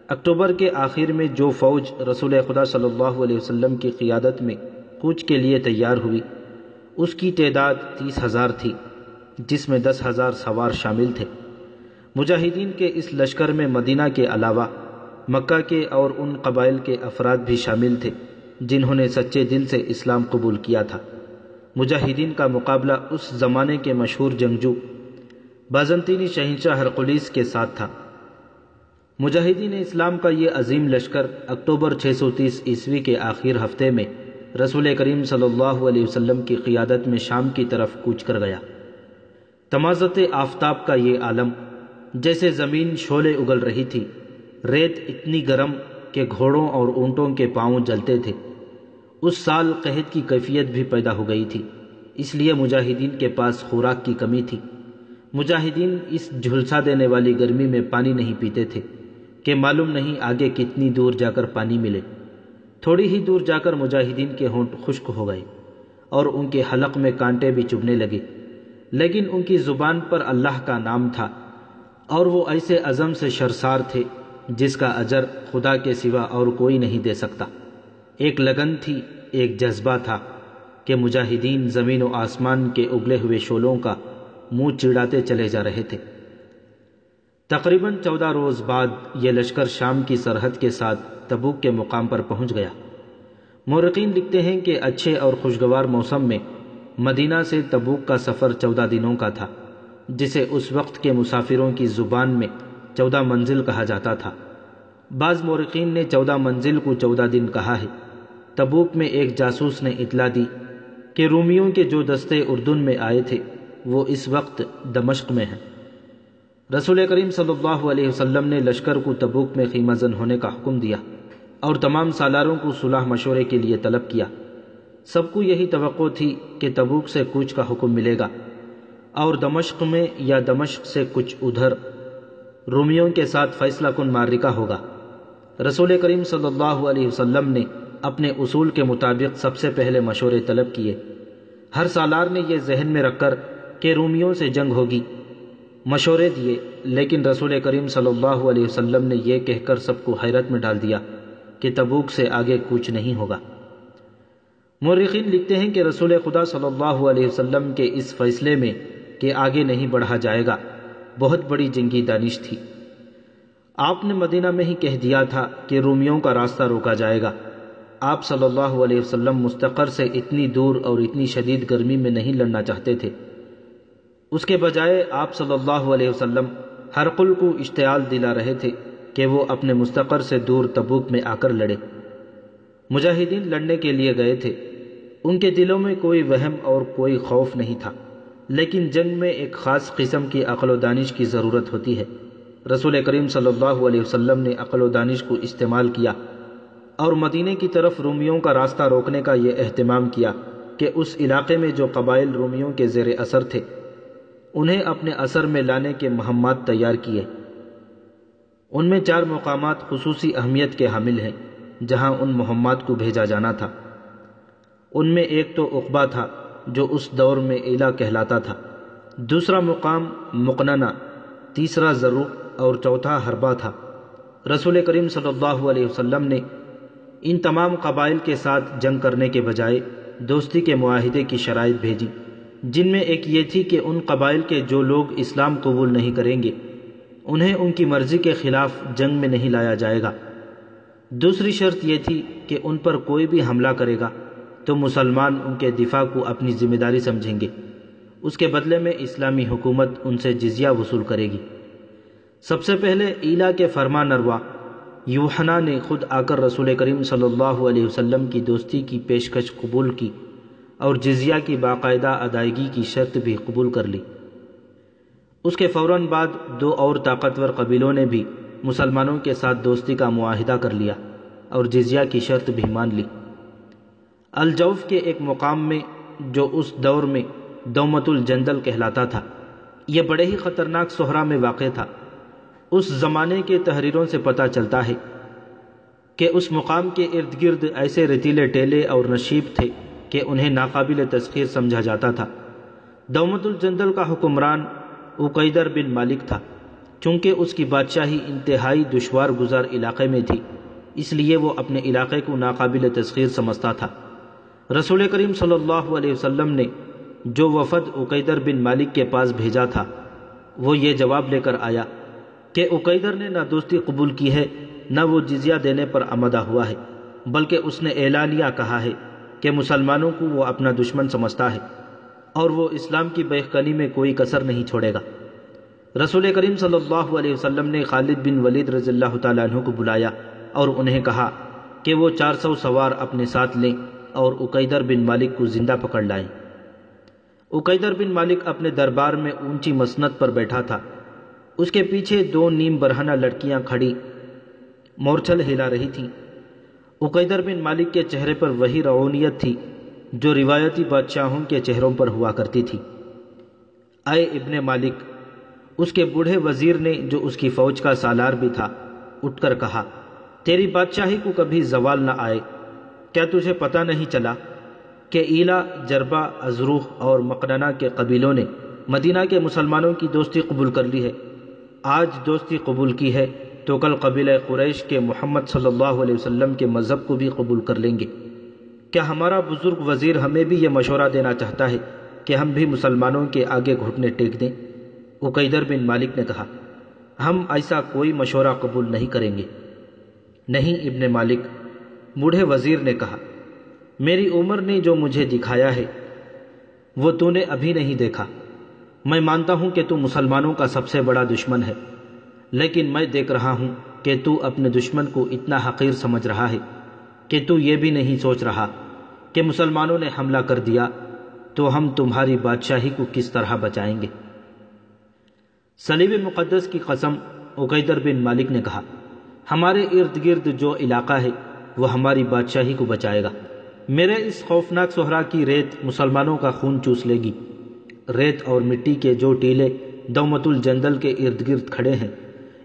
اکتوبر کے آخر میں جو فوج رسول خدا صلی اللہ علیہ وسلم کی قیادت میں کوچ کے لیے تیار ہوئی اس کی تعداد 30,000 تھی، جس میں 10,000 سوار شامل تھے۔ مجاہدین کے اس لشکر میں مدینہ کے علاوہ مکہ کے اور ان قبائل کے افراد بھی شامل تھے جنہوں نے سچے دل سے اسلام قبول کیا تھا۔ مجاہدین کا مقابلہ اس زمانے کے مشہور جنگجو بازنطینی شہنشاہ ہرقلیس کے ساتھ تھا۔ مجاہدین اسلام کا یہ عظیم لشکر اکتوبر 630 عیسوی کے آخر ہفتے میں رسول کریم صلی اللہ علیہ وسلم کی قیادت میں شام کی طرف کوچ کر گیا۔ تمازت آفتاب کا یہ عالم، جیسے زمین شعلے اگل رہی تھی، ریت اتنی گرم کہ گھوڑوں اور اونٹوں کے پاؤں جلتے تھے۔ اس سال قحط کی کیفیت بھی پیدا ہو گئی تھی، اس لیے مجاہدین کے پاس خوراک کی کمی تھی۔ مجاہدین اس جھلسا دینے والی گرمی میں پانی نہیں پیتے تھے کہ معلوم نہیں آگے کتنی دور جا کر پانی ملے۔ تھوڑی ہی دور جا کر مجاہدین کے ہونٹ خشک ہو گئے اور ان کے حلق میں کانٹے بھی چبھنے لگے، لیکن ان کی زبان پر اللہ کا نام تھا اور وہ ایسے عزم سے شرسار تھے جس کا اجر خدا کے سوا اور کوئی نہیں دے سکتا۔ ایک لگن تھی، ایک جذبہ تھا کہ مجاہدین زمین و آسمان کے اگلے ہوئے شعلوں کا منہ چڑھاتے چلے جا رہے تھے۔ تقریباً 14 روز بعد یہ لشکر شام کی سرحد کے ساتھ تبوک کے مقام پر پہنچ گیا۔ مورخین لکھتے ہیں کہ اچھے اور خوشگوار موسم میں مدینہ سے تبوک کا سفر 14 دنوں کا تھا، جسے اس وقت کے مسافروں کی زبان میں 14 منزل کہا جاتا تھا۔ بعض مورخین نے 14 منزل کو 14 دن کہا ہے۔ تبوک میں ایک جاسوس نے اطلاع دی کہ رومیوں کے جو دستے اردن میں آئے تھے وہ اس وقت دمشق میں ہیں۔ رسول کریم صلی اللہ علیہ وسلم نے لشکر کو تبوک میں خیمہ زن ہونے کا حکم دیا اور تمام سالاروں کو صلح مشورے کے لیے طلب کیا۔ سب کو یہی توقع تھی کہ تبوک سے کوچ کا حکم ملے گا اور دمشق میں یا دمشق سے کچھ ادھر رومیوں کے ساتھ فیصلہ کن معرکہ ہوگا۔ رسول کریم صلی اللہ علیہ وسلم نے اپنے اصول کے مطابق سب سے پہلے مشورے طلب کیے۔ ہر سالار نے یہ ذہن میں رکھ کر کہ رومیوں سے جنگ ہوگی مشورے دیے، لیکن رسول کریم صلی اللہ علیہ وسلم نے یہ کہہ کر سب کو حیرت میں ڈال دیا کہ تبوک سے آگے کوچ نہیں ہوگا۔ مورخین لکھتے ہیں کہ رسول خدا صلی اللہ علیہ وسلم کے اس فیصلے میں کہ آگے نہیں بڑھا جائے گا بہت بڑی جنگی دانش تھی۔ آپ نے مدینہ میں ہی کہہ دیا تھا کہ رومیوں کا راستہ روکا جائے گا۔ آپ صلی اللہ علیہ وسلم مستقر سے اتنی دور اور اتنی شدید گرمی میں نہیں لڑنا چاہتے تھے۔ اس کے بجائے آپ صلی اللہ علیہ وسلم ہرقل کو اشتعال دلا رہے تھے کہ وہ اپنے مستقر سے دور تبوک میں آ کر لڑے۔ مجاہدین لڑنے کے لیے گئے تھے، ان کے دلوں میں کوئی وہم اور کوئی خوف نہیں تھا، لیکن جنگ میں ایک خاص قسم کی عقل و دانش کی ضرورت ہوتی ہے۔ رسول کریم صلی اللہ علیہ وسلم نے عقل و دانش کو استعمال کیا اور مدینے کی طرف رومیوں کا راستہ روکنے کا یہ اہتمام کیا کہ اس علاقے میں جو قبائل رومیوں کے زیر اثر تھے انہیں اپنے اثر میں لانے کے مہمات تیار کیے۔ ان میں 4 مقامات خصوصی اہمیت کے حامل ہیں جہاں ان مہمات کو بھیجا جانا تھا۔ ان میں ایک تو عقبہ تھا جو اس دور میں ایلا کہلاتا تھا، دوسرا مقام مقننہ تیسرا زروق اور چوتھا حربہ تھا۔ رسول کریم صلی اللہ علیہ وسلم نے ان تمام قبائل کے ساتھ جنگ کرنے کے بجائے دوستی کے معاہدے کی شرائط بھیجی، جن میں ایک یہ تھی کہ ان قبائل کے جو لوگ اسلام قبول نہیں کریں گے انہیں ان کی مرضی کے خلاف جنگ میں نہیں لایا جائے گا۔ دوسری شرط یہ تھی کہ ان پر کوئی بھی حملہ کرے گا تو مسلمان ان کے دفاع کو اپنی ذمہ داری سمجھیں گے، اس کے بدلے میں اسلامی حکومت ان سے جزیہ وصول کرے گی۔ سب سے پہلے ایلا کے فرما نروا یوحنا نے خود آ کر رسول کریم صلی اللہ علیہ وسلم کی دوستی کی پیشکش قبول کی اور جزیہ کی باقاعدہ ادائیگی کی شرط بھی قبول کر لی۔ اس کے فوراً بعد دو اور طاقتور قبیلوں نے بھی مسلمانوں کے ساتھ دوستی کا معاہدہ کر لیا اور جزیہ کی شرط بھی مان لی۔ الجوف کے ایک مقام میں جو اس دور میں دومت الجندل کہلاتا تھا، یہ بڑے ہی خطرناک صحرا میں واقع تھا۔ اس زمانے کے تحریروں سے پتہ چلتا ہے کہ اس مقام کے ارد گرد ایسے ریتیلے ٹیلے اور نشیب تھے کہ انہیں ناقابل تسخیر سمجھا جاتا تھا۔ دومت الجندل کا حکمران عقیدر بن مالک تھا۔ چونکہ اس کی بادشاہی انتہائی دشوار گزار علاقے میں تھی، اس لیے وہ اپنے علاقے کو ناقابل تسخیر سمجھتا تھا۔ رسول کریم صلی اللہ علیہ وسلم نے جو وفد عقیدر بن مالک کے پاس بھیجا تھا وہ یہ جواب لے کر آیا کہ عقیدر نے نہ دوستی قبول کی ہے نہ وہ جزیہ دینے پر آمادہ ہوا ہے، بلکہ اس نے اعلانیہ کہا ہے کہ مسلمانوں کو وہ اپنا دشمن سمجھتا ہے اور وہ اسلام کی بہکانی میں کوئی کسر نہیں چھوڑے گا۔ رسول کریم صلی اللہ علیہ وسلم نے خالد بن ولید رضی اللہ تعالیٰ عنہ کو بلایا اور انہیں کہا کہ وہ 400 سوار اپنے ساتھ لیں اور عقیدر بن مالک کو زندہ پکڑ لائیں۔ عقیدر بن مالک اپنے دربار میں اونچی مسند پر بیٹھا تھا۔ اس کے پیچھے دو نیم برہنہ لڑکیاں کھڑی مورچل ہلا رہی تھیں۔ عقیدر بن مالک کے چہرے پر وہی رعونیت تھی جو روایتی بادشاہوں کے چہروں پر ہوا کرتی تھی۔ اے ابن مالک، اس کے بوڑھے وزیر نے جو اس کی فوج کا سالار بھی تھا اٹھ کر کہا، تیری بادشاہی کو کبھی زوال نہ آئے۔ کیا تجھے پتہ نہیں چلا کہ ایلا، جربا، ازروخ اور مقننہ کے قبیلوں نے مدینہ کے مسلمانوں کی دوستی قبول کر لی ہے؟ آج دوستی قبول کی ہے تو کل قبیلہ قریش کے محمد صلی اللہ علیہ وسلم کے مذہب کو بھی قبول کر لیں گے۔ کیا ہمارا بزرگ وزیر ہمیں بھی یہ مشورہ دینا چاہتا ہے کہ ہم بھی مسلمانوں کے آگے گھٹنے ٹیک دیں؟ عقیدر بن مالک نے کہا، ہم ایسا کوئی مشورہ قبول نہیں کریں گے۔ نہیں ابن مالک، بوڑھے وزیر نے کہا، میری عمر نے جو مجھے دکھایا ہے وہ تو نے ابھی نہیں دیکھا۔ میں مانتا ہوں کہ تو مسلمانوں کا سب سے بڑا دشمن ہے، لیکن میں دیکھ رہا ہوں کہ تو اپنے دشمن کو اتنا حقیر سمجھ رہا ہے کہ تو یہ بھی نہیں سوچ رہا کہ مسلمانوں نے حملہ کر دیا تو ہم تمہاری بادشاہی کو کس طرح بچائیں گے۔ صلیب مقدس کی قسم، عقیدر بن مالک نے کہا، ہمارے ارد گرد جو علاقہ ہے وہ ہماری بادشاہی کو بچائے گا۔ میرے اس خوفناک صحرا کی ریت مسلمانوں کا خون چوس لے گی۔ ریت اور مٹی کے جو ٹیلے دومت الجندل کے ارد گرد کھڑے ہیں،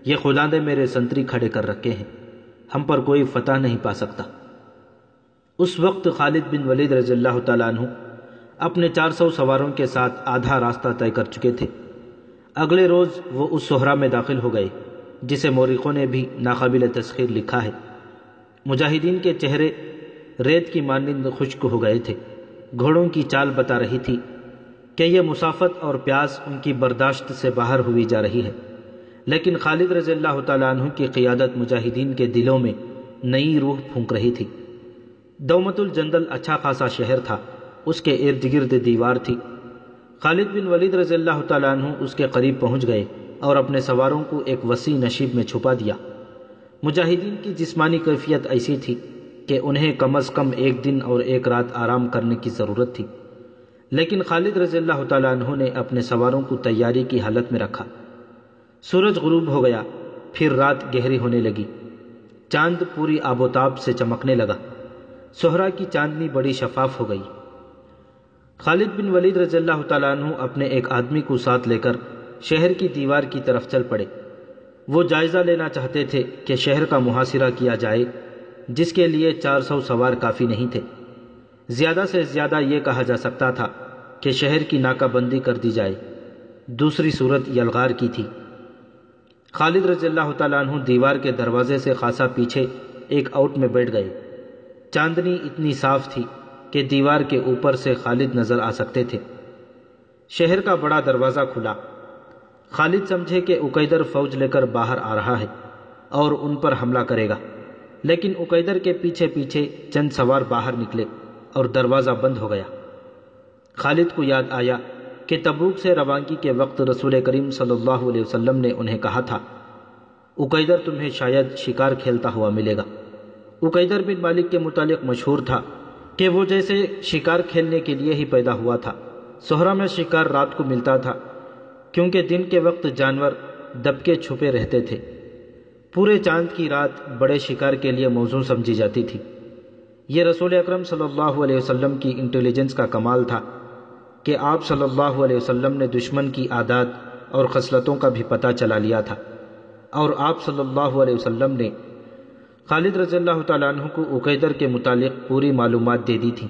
یہ خدا نے میرے سنتری کھڑے کر رکھے ہیں، ہم پر کوئی فتح نہیں پا سکتا۔ اس وقت خالد بن ولید رضی اللہ تعالیٰ عنہ اپنے 400 سواروں کے ساتھ آدھا راستہ طے کر چکے تھے۔ اگلے روز وہ اس صحرا میں داخل ہو گئے جسے مورخوں نے بھی ناقابل تسخیر لکھا ہے۔ مجاہدین کے چہرے ریت کی مانند خشک ہو گئے تھے۔ گھوڑوں کی چال بتا رہی تھی کہ یہ مسافت اور پیاس ان کی برداشت سے باہر ہوئی جا رہی ہے، لیکن خالد رضی اللہ تعالیٰ عنہ کی قیادت مجاہدین کے دلوں میں نئی روح پھونک رہی تھی۔ دومت الجندل اچھا خاصا شہر تھا، اس کے ارد گرد دیوار تھی۔ خالد بن ولید رضی اللہ تعالیٰ عنہ اس کے قریب پہنچ گئے اور اپنے سواروں کو ایک وسیع نشیب میں چھپا دیا۔ مجاہدین کی جسمانی کیفیت ایسی تھی کہ انہیں کم از کم ایک دن اور ایک رات آرام کرنے کی ضرورت تھی، لیکن خالد رضی اللہ تعالیٰ عنہ نے اپنے سواروں کو تیاری کی حالت میں رکھا۔ سورج غروب ہو گیا، پھر رات گہری ہونے لگی، چاند پوری آب و تاب سے چمکنے لگا، صحرا کی چاندنی بڑی شفاف ہو گئی۔ خالد بن ولید رضی اللہ تعالیٰ عنہ اپنے ایک آدمی کو ساتھ لے کر شہر کی دیوار کی طرف چل پڑے۔ وہ جائزہ لینا چاہتے تھے کہ شہر کا محاصرہ کیا جائے، جس کے لیے 400 سوار کافی نہیں تھے۔ زیادہ سے زیادہ یہ کہا جا سکتا تھا کہ شہر کی ناکہ بندی کر دی جائے۔ دوسری صورت یلغار کی تھی، خالد رضی اللہ تعالیٰ عنہ دیوار کے دروازے سے خاصا پیچھے ایک آؤٹ میں بیٹھ گئے۔ چاندنی اتنی صاف تھی کہ دیوار کے اوپر سے خالد نظر آ سکتے تھے۔ شہر کا بڑا دروازہ کھلا۔ خالد سمجھے کہ عقیدر فوج لے کر باہر آ رہا ہے اور ان پر حملہ کرے گا، لیکن عقیدر کے پیچھے پیچھے چند سوار باہر نکلے اور دروازہ بند ہو گیا۔ خالد کو یاد آیا کہ تبوک سے روانگی کے وقت رسول کریم صلی اللہ علیہ وسلم نے انہیں کہا تھا، عقیدر تمہیں شاید شکار کھیلتا ہوا ملے گا۔ عقیدر بن مالک کے متعلق مشہور تھا کہ وہ جیسے شکار کھیلنے کے لیے ہی پیدا ہوا تھا۔ صحرا میں شکار رات کو ملتا تھا کیونکہ دن کے وقت جانور دبکے چھپے رہتے تھے۔ پورے چاند کی رات بڑے شکار کے لیے موزوں سمجھی جاتی تھی۔ یہ رسول اکرم صلی اللہ علیہ وسلم کی انٹیلیجنس کا کمال تھا کہ آپ صلی اللہ علیہ وسلم نے دشمن کی عادات اور خصلتوں کا بھی پتہ چلا لیا تھا، اور آپ صلی اللہ علیہ وسلم نے خالد رضی اللہ تعالیٰ عنہ کو عقیدر کے متعلق پوری معلومات دے دی تھی۔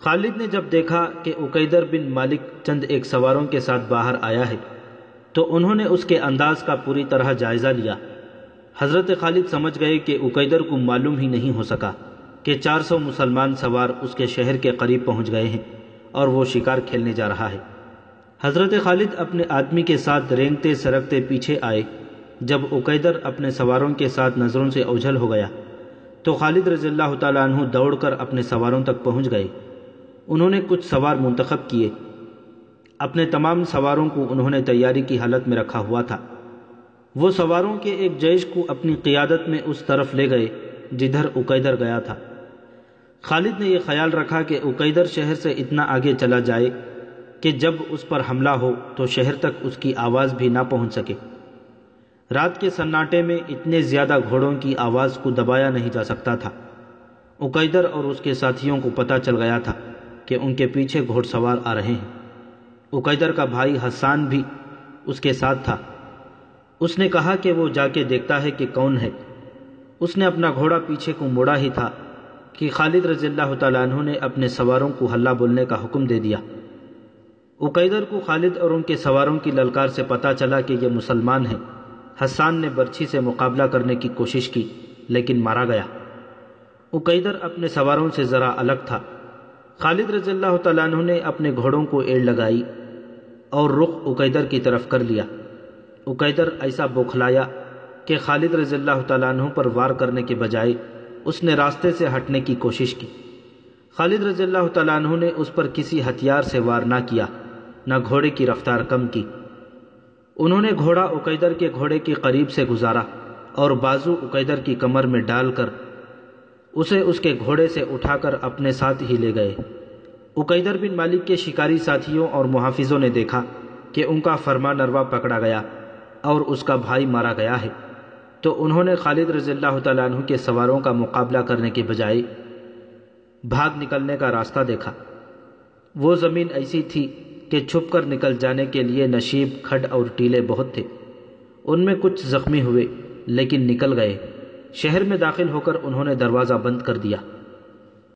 خالد نے جب دیکھا کہ عقیدر بن مالک چند ایک سواروں کے ساتھ باہر آیا ہے تو انہوں نے اس کے انداز کا پوری طرح جائزہ لیا۔ حضرت خالد سمجھ گئے کہ عقیدر کو معلوم ہی نہیں ہو سکا کہ 400 مسلمان سوار اس کے شہر کے قریب پہنچ گئے ہیں اور وہ شکار کھیلنے جا رہا ہے۔ حضرت خالد اپنے آدمی کے ساتھ رینگتے سرکتے پیچھے آئے۔ جب عقیدر اپنے سواروں کے ساتھ نظروں سے اوجھل ہو گیا تو خالد رضی اللہ تعالیٰ عنہ دوڑ کر اپنے سواروں تک پہنچ گئے۔ انہوں نے کچھ سوار منتخب کیے۔ اپنے تمام سواروں کو انہوں نے تیاری کی حالت میں رکھا ہوا تھا۔ وہ سواروں کے ایک جیش کو اپنی قیادت میں اس طرف لے گئے جدھر عقیدر گیا تھا۔ خالد نے یہ خیال رکھا کہ عقیدر شہر سے اتنا آگے چلا جائے کہ جب اس پر حملہ ہو تو شہر تک اس کی آواز بھی نہ پہنچ سکے۔ رات کے سناٹے میں اتنے زیادہ گھوڑوں کی آواز کو دبایا نہیں جا سکتا تھا۔ عقیدر اور اس کے ساتھیوں کو پتہ چل گیا تھا کہ ان کے پیچھے گھوڑ سوار آ رہے ہیں۔ عقیدر کا بھائی حسان بھی اس کے ساتھ تھا۔ اس نے کہا کہ وہ جا کے دیکھتا ہے کہ کون ہے۔ اس نے اپنا گھوڑا پیچھے کو موڑا ہی تھا کہ خالد رضی اللہ تعالیٰ عنہ نے اپنے سواروں کو ہلہ بولنے کا حکم دے دیا۔ عقیدر کو خالد اور ان کے سواروں کی للکار سے پتہ چلا کہ یہ مسلمان ہیں۔ حسان نے برچھی سے مقابلہ کرنے کی کوشش کی لیکن مارا گیا۔ عقیدر اپنے سواروں سے ذرا الگ تھا۔ خالد رضی اللہ تعالیٰ عنہ نے اپنے گھوڑوں کو ایڑ لگائی اور رخ عقیدر کی طرف کر لیا۔ عقیدر ایسا بوکھلایا کہ خالد رضی اللہ تعالیٰ عنہ پر وار کرنے کے بجائے اس نے راستے سے ہٹنے کی کوشش کی۔ خالد رضی اللہ تعالیٰ عنہ نے اس پر کسی ہتھیار سے وار نہ کیا، نہ گھوڑے کی رفتار کم کی۔ انہوں نے گھوڑا عقیدر کے گھوڑے کے قریب سے گزارا اور بازو عقیدر کی کمر میں ڈال کر اسے اس کے گھوڑے سے اٹھا کر اپنے ساتھ ہی لے گئے۔ عقیدر بن مالک کے شکاری ساتھیوں اور محافظوں نے دیکھا کہ ان کا فرما نروا پکڑا گیا اور اس کا بھائی مارا گیا ہے، تو انہوں نے خالد رضی اللہ تعالیٰ عنہ کے سواروں کا مقابلہ کرنے کے بجائے بھاگ نکلنے کا راستہ دیکھا۔ وہ زمین ایسی تھی کہ چھپ کر نکل جانے کے لیے نشیب، کھڈ اور ٹیلے بہت تھے۔ ان میں کچھ زخمی ہوئے لیکن نکل گئے۔ شہر میں داخل ہو کر انہوں نے دروازہ بند کر دیا۔